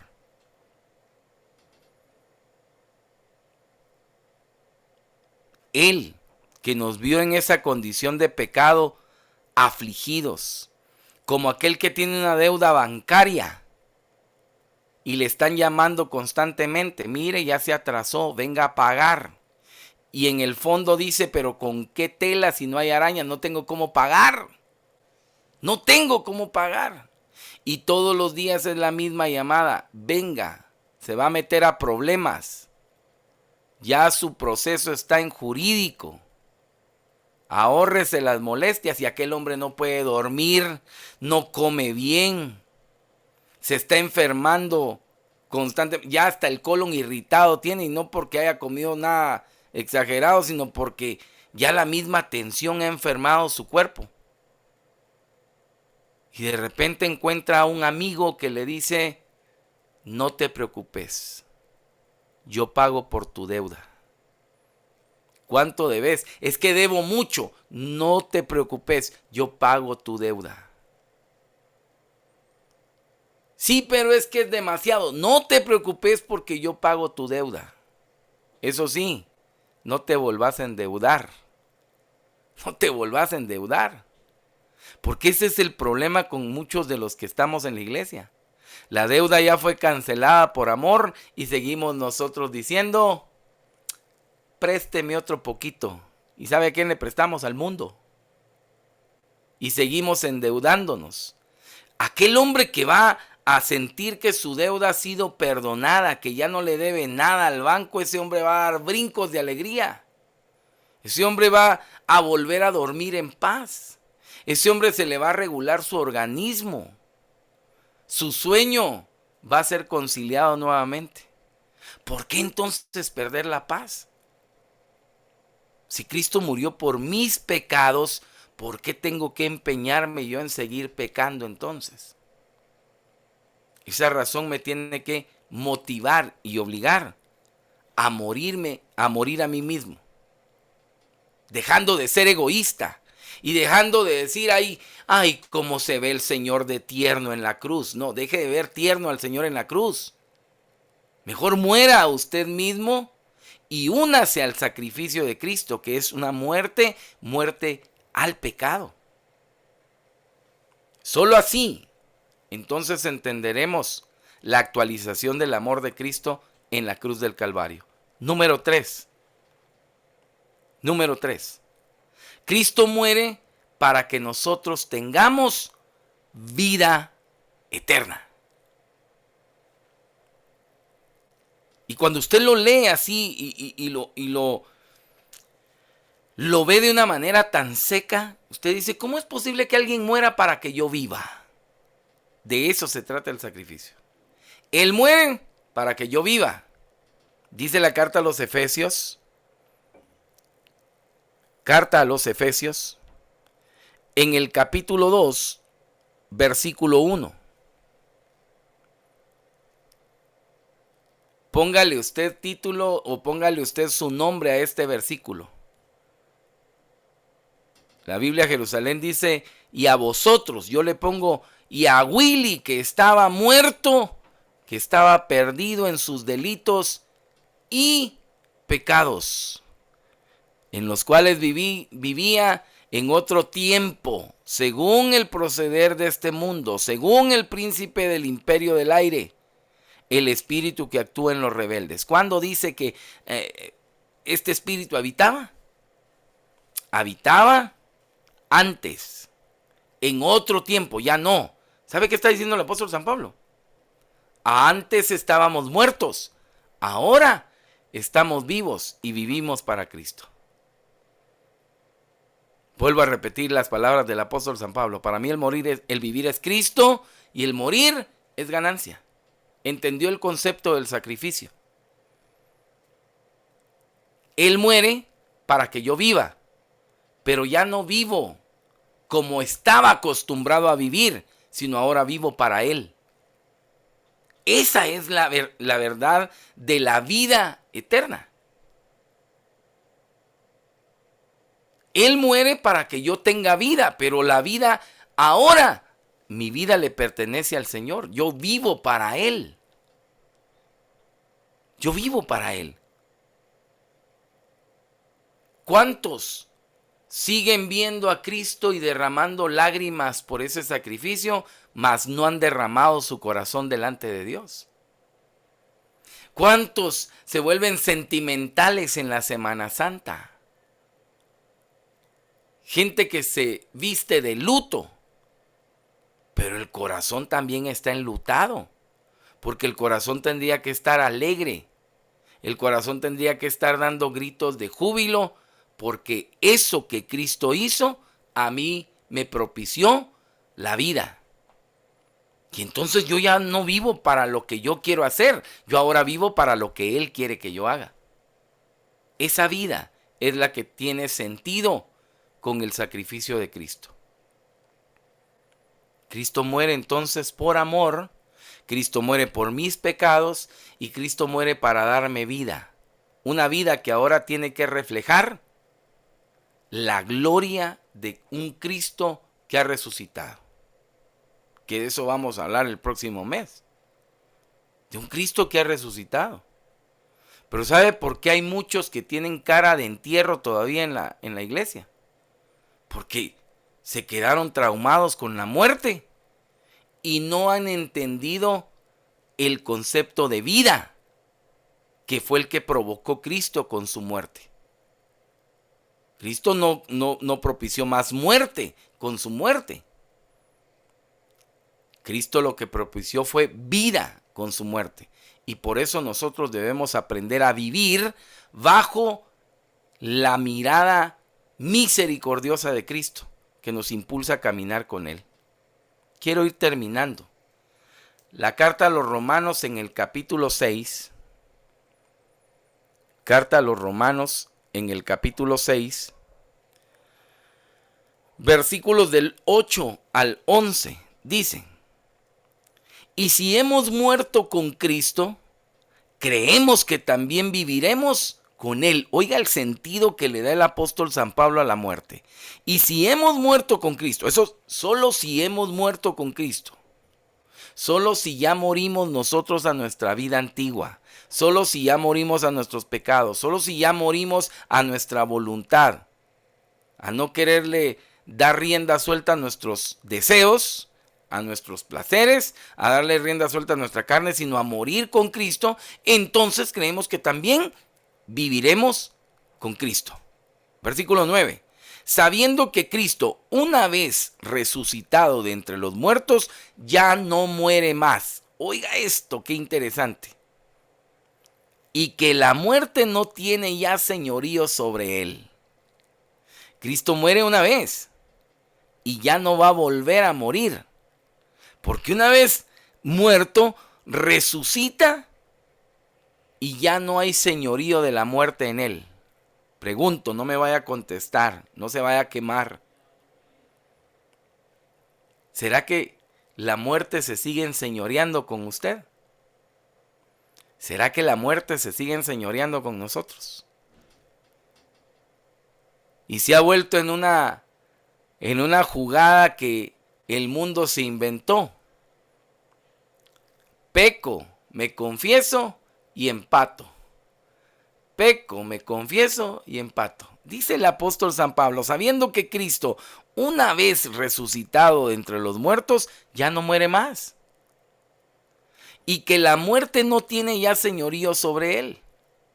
Él, que nos vio en esa condición de pecado, afligidos, como aquel que tiene una deuda bancaria y le están llamando constantemente, mire, ya se atrasó, venga a pagar. Y en el fondo dice, pero ¿con qué tela si no hay araña? No tengo cómo pagar. No tengo cómo pagar. Y todos los días es la misma llamada. Venga, se va a meter a problemas. Ya su proceso está en jurídico. Ahórrese las molestias y aquel hombre no puede dormir, no come bien. Se está enfermando constantemente. Ya hasta el colon irritado tiene y no porque haya comido nada exagerado, sino porque ya la misma tensión ha enfermado su cuerpo. Y de repente encuentra a un amigo que le dice, no te preocupes, yo pago por tu deuda. ¿Cuánto debes? Es que debo mucho. No te preocupes, yo pago tu deuda. Sí, pero es que es demasiado. No te preocupes porque yo pago tu deuda. Eso sí, no te volvás a endeudar. No te volvás a endeudar. Porque ese es el problema con muchos de los que estamos en la iglesia. La deuda ya fue cancelada por amor y seguimos nosotros diciendo, présteme otro poquito. ¿Y sabe a quién le prestamos? Al mundo. Y seguimos endeudándonos. Aquel hombre que va a sentir que su deuda ha sido perdonada, que ya no le debe nada al banco, ese hombre va a dar brincos de alegría. Ese hombre va a volver a dormir en paz. Ese hombre se le va a regular su organismo. Su sueño va a ser conciliado nuevamente. ¿Por qué entonces perder la paz? Si Cristo murió por mis pecados, ¿por qué tengo que empeñarme yo en seguir pecando entonces? Esa razón me tiene que motivar y obligar a morir a mí mismo. Dejando de ser egoísta y dejando de decir ay, cómo se ve el Señor de tierno en la cruz. No, deje de ver tierno al Señor en la cruz. Mejor muera a usted mismo y únase al sacrificio de Cristo, que es una muerte al pecado. Solo así, entonces entenderemos la actualización del amor de Cristo en la cruz del Calvario. Número 3. Cristo muere para que nosotros tengamos vida eterna. Y cuando usted lo lee así y lo ve de una manera tan seca, usted dice, ¿cómo es posible que alguien muera para que yo viva? De eso se trata el sacrificio. Él muere para que yo viva. Dice la carta a los Efesios. Carta a los Efesios. En el capítulo 2, versículo 1. Póngale usted título o póngale usted su nombre a este versículo. La Biblia Jerusalén dice, y a vosotros, yo le pongo, y a Willy que estaba muerto, que estaba perdido en sus delitos y pecados, en los cuales vivía en otro tiempo, según el proceder de este mundo, según el príncipe del imperio del aire, el espíritu que actúa en los rebeldes. ¿Cuándo dice que este espíritu habitaba? Habitaba antes, en otro tiempo, ya no. ¿Sabe qué está diciendo el apóstol San Pablo? Antes estábamos muertos, ahora estamos vivos y vivimos para Cristo. Vuelvo a repetir las palabras del apóstol San Pablo. Para mí el vivir es Cristo y el morir es ganancia. Entendió el concepto del sacrificio. Él muere para que yo viva, pero ya no vivo como estaba acostumbrado a vivir, sino ahora vivo para Él. Esa es la verdad de la vida eterna. Él muere para que yo tenga vida, pero la vida ahora, mi vida le pertenece al Señor. Yo vivo para Él. Yo vivo para Él. ¿Cuántos siguen viendo a Cristo y derramando lágrimas por ese sacrificio, mas no han derramado su corazón delante de Dios? ¿Cuántos se vuelven sentimentales en la Semana Santa? Gente que se viste de luto, pero el corazón también está enlutado, porque el corazón tendría que estar alegre, el corazón tendría que estar dando gritos de júbilo, porque eso que Cristo hizo a mí me propició la vida. Y entonces yo ya no vivo para lo que yo quiero hacer, yo ahora vivo para lo que Él quiere que yo haga. Esa vida es la que tiene sentido con el sacrificio de Cristo. Cristo muere entonces por amor, Cristo muere por mis pecados y Cristo muere para darme vida. Una vida que ahora tiene que reflejar la gloria de un Cristo que ha resucitado. Que de eso vamos a hablar el próximo mes. De un Cristo que ha resucitado. Pero ¿sabe por qué hay muchos que tienen cara de entierro todavía en la iglesia? Porque se quedaron traumados con la muerte y no han entendido el concepto de vida que fue el que provocó Cristo con su muerte. Cristo no propició más muerte con su muerte. Cristo lo que propició fue vida con su muerte. Y por eso nosotros debemos aprender a vivir bajo la mirada misericordiosa de Cristo, que nos impulsa a caminar con Él. Quiero ir terminando. La carta a los Romanos en el capítulo 6. Carta a los Romanos en el capítulo 6. Versículos del 8 al 11. Dicen: y si hemos muerto con Cristo, creemos que también viviremos con Él. Oiga el sentido que le da el apóstol San Pablo a la muerte. Y si hemos muerto con Cristo, eso solo si hemos muerto con Cristo, solo si ya morimos nosotros a nuestra vida antigua, solo si ya morimos a nuestros pecados, solo si ya morimos a nuestra voluntad, a no quererle dar rienda suelta a nuestros deseos, a nuestros placeres, a darle rienda suelta a nuestra carne, sino a morir con Cristo, entonces creemos que también viviremos con Cristo. Versículo 9. Sabiendo que Cristo, una vez resucitado de entre los muertos, ya no muere más. Oiga esto, qué interesante. Y que la muerte no tiene ya señorío sobre él. Cristo muere una vez y ya no va a volver a morir. Porque una vez muerto, resucita y ya no hay señorío de la muerte en él. Pregunto, no me vaya a contestar, no se vaya a quemar. ¿Será que la muerte se sigue enseñoreando con usted? ¿Será que la muerte se sigue enseñoreando con nosotros? Y se ha vuelto en una jugada que el mundo se inventó. Peco, me confieso y empato. Peco, me confieso y empato. Dice el apóstol San Pablo, sabiendo que Cristo, una vez resucitado de entre los muertos, ya no muere más. Y que la muerte no tiene ya señorío sobre él.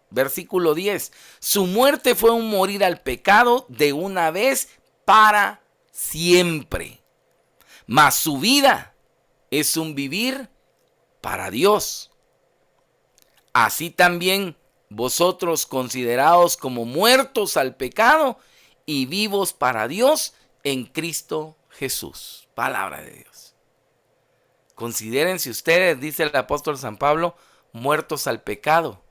Versículo 10. Su muerte fue un morir al pecado de una vez para siempre. Mas su vida es un vivir para Dios. Así también vosotros, considerados como muertos al pecado y vivos para Dios en Cristo Jesús. Palabra de Dios. Considérense ustedes, dice el apóstol San Pablo, muertos al pecado,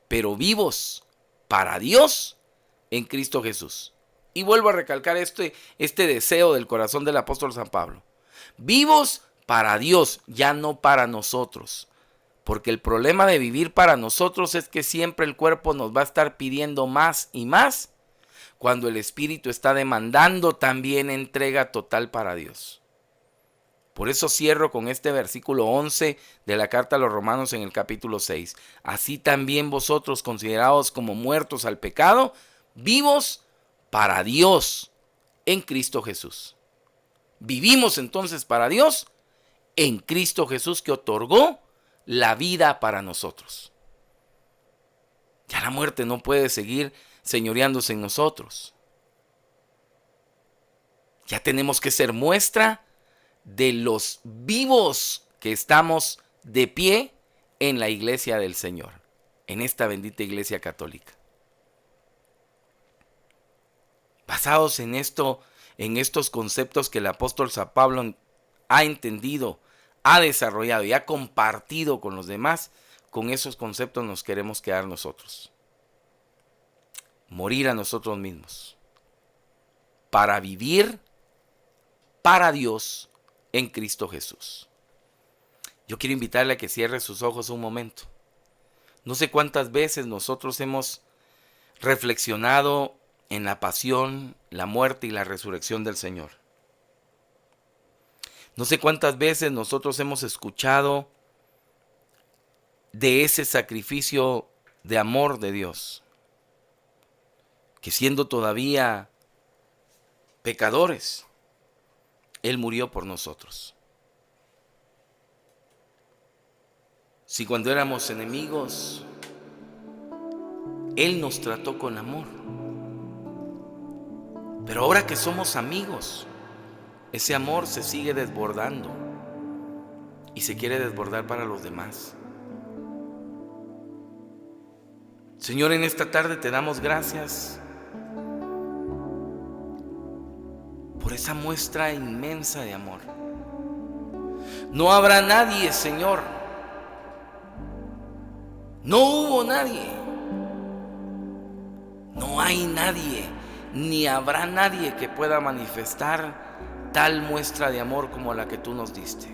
pero vivos para Dios en Cristo Jesús. Y vuelvo a recalcar este deseo del corazón del apóstol San Pablo. Vivos para Dios, ya no para nosotros. Porque el problema de vivir para nosotros es que siempre el cuerpo nos va a estar pidiendo más y más, cuando el espíritu está demandando también entrega total para Dios. Por eso cierro con este versículo 11 de la carta a los Romanos en el capítulo 6. Así también vosotros, considerados como muertos al pecado, vivos para Dios en Cristo Jesús. Vivimos entonces para Dios en Cristo Jesús, que otorgó la vida para nosotros. Ya la muerte no puede seguir señoreándose en nosotros. Ya tenemos que ser muestra de los vivos que estamos de pie en la iglesia del Señor, en esta bendita iglesia católica. Basados en esto, en estos conceptos que el apóstol San Pablo ha entendido, ha desarrollado y ha compartido con los demás, con esos conceptos nos queremos quedar nosotros. Morir a nosotros mismos para vivir para Dios en Cristo Jesús. Yo quiero invitarle a que cierre sus ojos un momento. No sé cuántas veces nosotros hemos reflexionado en la pasión, la muerte y la resurrección del Señor. No sé cuántas veces nosotros hemos escuchado de ese sacrificio de amor de Dios, que siendo todavía pecadores, Él murió por nosotros. Si cuando éramos enemigos, Él nos trató con amor. Pero ahora que somos amigos, ese amor se sigue desbordando y se quiere desbordar para los demás. Señor, en esta tarde te damos gracias por esa muestra inmensa de amor. No habrá nadie, Señor. No hubo nadie. No hay nadie, ni habrá nadie que pueda manifestar tal muestra de amor como la que tú nos diste.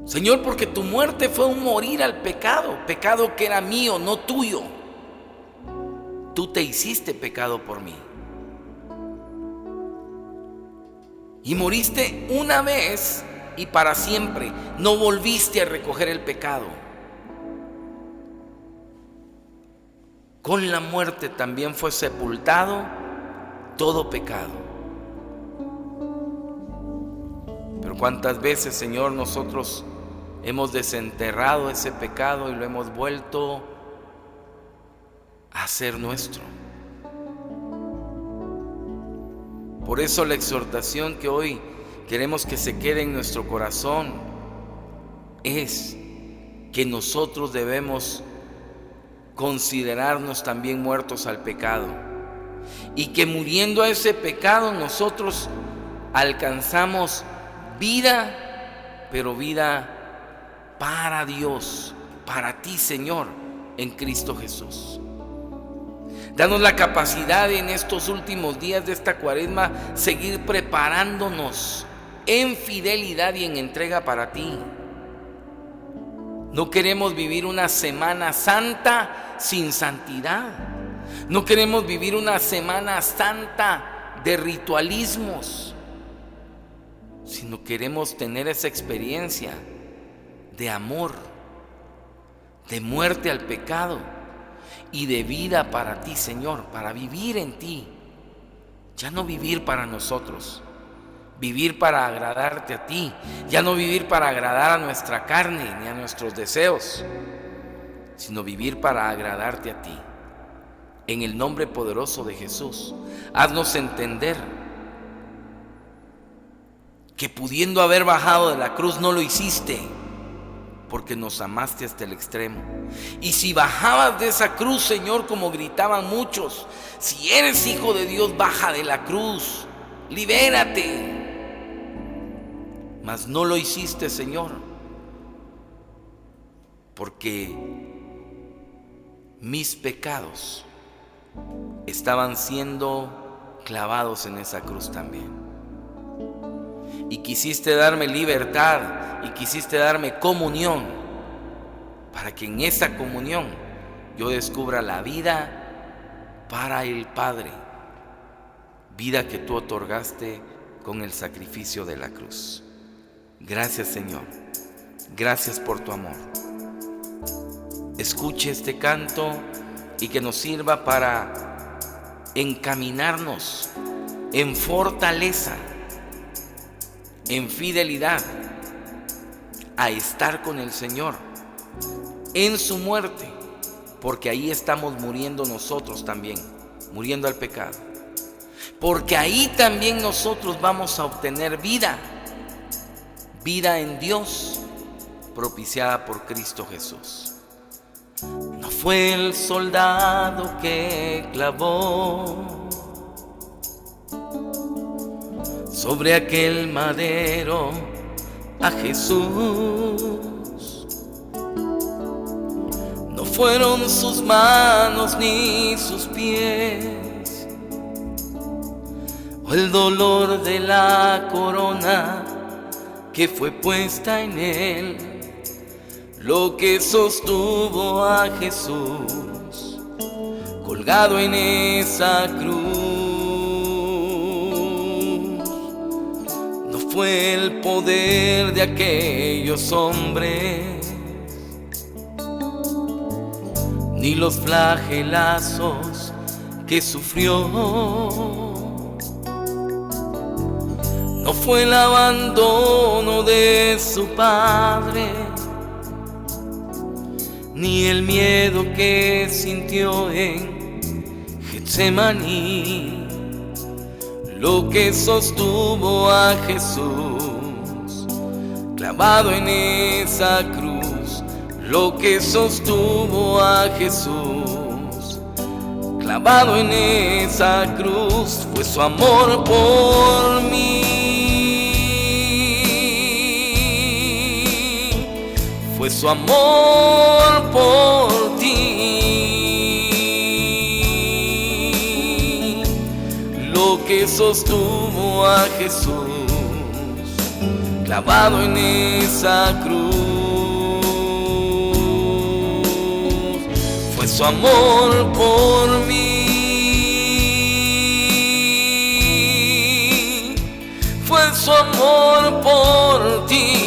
Señor, porque tu muerte fue un morir al pecado, pecado que era mío, no tuyo. Tú te hiciste pecado por mí. Y moriste una vez y para siempre. No volviste a recoger el pecado. Con la muerte también fue sepultado todo pecado. Pero cuántas veces, Señor, nosotros hemos desenterrado ese pecado y lo hemos vuelto a hacer nuestro. Por eso la exhortación que hoy queremos que se quede en nuestro corazón es que nosotros debemos considerarnos también muertos al pecado, y que muriendo a ese pecado nosotros alcanzamos vida, pero vida para Dios, para ti, Señor, en Cristo Jesús. Danos la capacidad en estos últimos días de esta cuaresma seguir preparándonos en fidelidad y en entrega para ti. No queremos vivir una Semana Santa sin santidad. No queremos vivir una Semana Santa de ritualismos, sino queremos tener esa experiencia de amor, de muerte al pecado y de vida para ti, Señor, para vivir en ti. Ya no vivir para nosotros, vivir para agradarte a ti, ya no vivir para agradar a nuestra carne ni a nuestros deseos, sino vivir para agradarte a ti. En el nombre poderoso de Jesús, haznos entender que pudiendo haber bajado de la cruz no lo hiciste, porque nos amaste hasta el extremo. Y si bajabas de esa cruz, Señor, como gritaban muchos, si eres hijo de Dios, baja de la cruz, libérate. Mas no lo hiciste, Señor, porque mis pecados estaban siendo clavados en esa cruz también. Y quisiste darme libertad y quisiste darme comunión, para que en esa comunión yo descubra la vida para el Padre, vida que tú otorgaste con el sacrificio de la cruz. Gracias, Señor, gracias por tu amor. Escuche este canto y que nos sirva para encaminarnos en fortaleza, en fidelidad, a estar con el Señor en su muerte, porque ahí estamos muriendo nosotros también, muriendo al pecado, porque ahí también nosotros vamos a obtener vida en Dios, propiciada por Cristo Jesús. No fue el soldado que clavó sobre aquel madero a Jesús, no fueron sus manos ni sus pies, o el dolor de la corona que fue puesta en él, lo que sostuvo a Jesús colgado en esa cruz. No fue el poder de aquellos hombres, ni los flagelazos que sufrió. No fue el abandono de su padre, ni el miedo que sintió en Getsemaní, lo que sostuvo a Jesús clavado en esa cruz, lo que sostuvo a Jesús clavado en esa cruz, fue su amor por mí. Fue su amor por ti, lo que sostuvo a Jesús clavado en esa cruz. Fue su amor por mí, fue su amor por ti.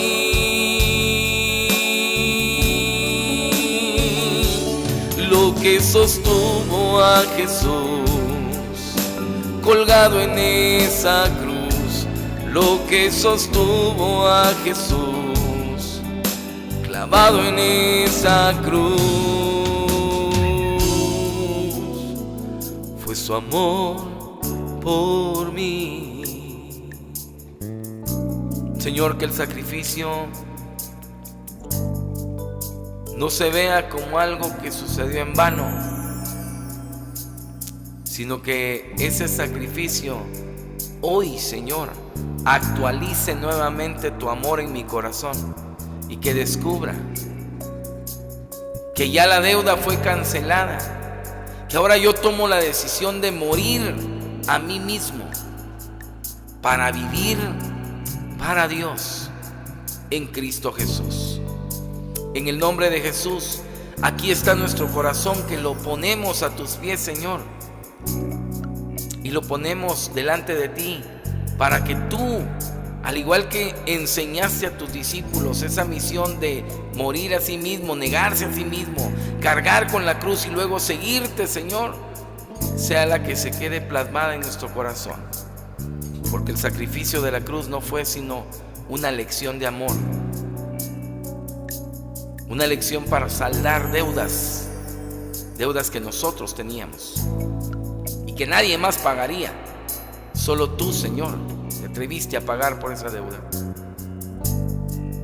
Lo que sostuvo a Jesús colgado en esa cruz, lo que sostuvo a Jesús clavado en esa cruz, fue su amor por mí. Señor, que el sacrificio no se vea como algo que sucedió en vano, sino que ese sacrificio hoy, Señor, actualice nuevamente tu amor en mi corazón y que descubra que ya la deuda fue cancelada, que ahora yo tomo la decisión de morir a mí mismo para vivir para Dios en Cristo Jesús. En el nombre de Jesús, aquí está nuestro corazón, que lo ponemos a tus pies, Señor, y lo ponemos delante de ti para que tú Al igual que enseñaste a tus discípulos esa misión de morir a sí mismo, negarse a sí mismo, cargar con la cruz y luego seguirte, Señor, sea la que se quede plasmada en nuestro corazón. Porque el sacrificio de la cruz no fue sino una lección de amor, una lección para saldar deudas que nosotros teníamos y que nadie más pagaría. Solo tú, Señor, te atreviste a pagar por esa deuda.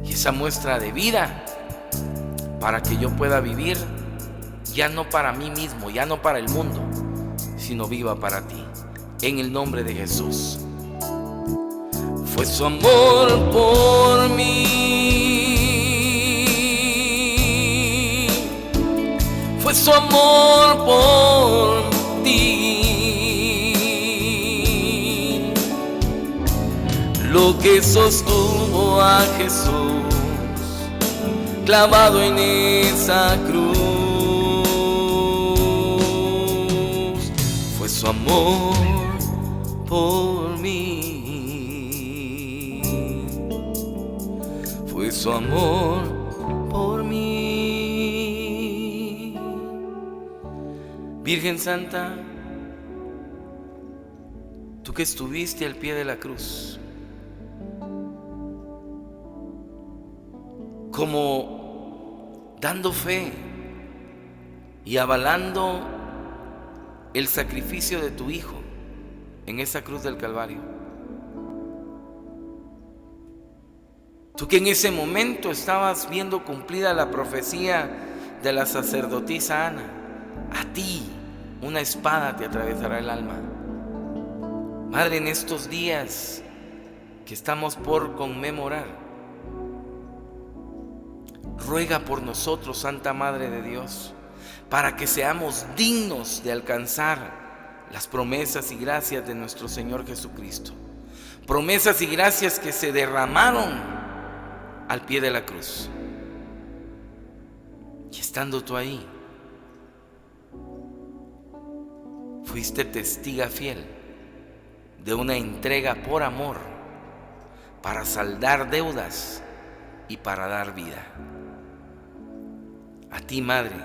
Y esa muestra de vida para que yo pueda vivir, ya no para mí mismo, ya no para el mundo, sino viva para ti. En el nombre de Jesús. Fue su amor por mí, fue su amor por ti, lo que sostuvo a Jesús clavado en esa cruz. Fue su amor por mí, fue su amor por mí. Virgen Santa, tú que estuviste al pie de la cruz, como dando fe y avalando el sacrificio de tu Hijo en esa cruz del Calvario. Tú que en ese momento estabas viendo cumplida la profecía de la sacerdotisa Ana, a ti una espada te atravesará el alma. Madre, en estos días que estamos por conmemorar, ruega por nosotros, Santa Madre de Dios, para que seamos dignos de alcanzar las promesas y gracias de nuestro Señor Jesucristo. Promesas y gracias que se derramaron al pie de la cruz. Y estando tú ahí, fuiste testiga fiel de una entrega por amor, para saldar deudas y para dar vida. A ti, Madre,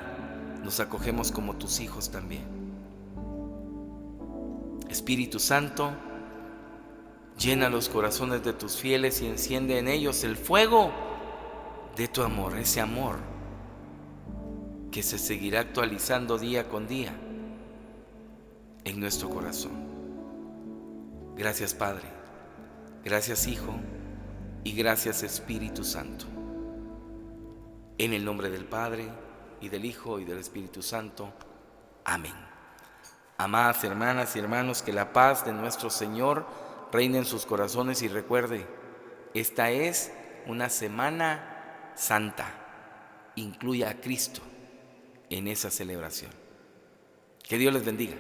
nos acogemos como tus hijos también. Espíritu Santo, llena los corazones de tus fieles y enciende en ellos el fuego de tu amor, ese amor que se seguirá actualizando día con día en nuestro corazón. Gracias, Padre, gracias, Hijo, y gracias, Espíritu Santo. En el nombre del Padre, y del Hijo, y del Espíritu Santo. Amén. Amadas hermanas y hermanos, que la paz de nuestro Señor reine en sus corazones, y recuerde, esta es una semana santa. Incluya a Cristo en esa celebración. Que Dios les bendiga.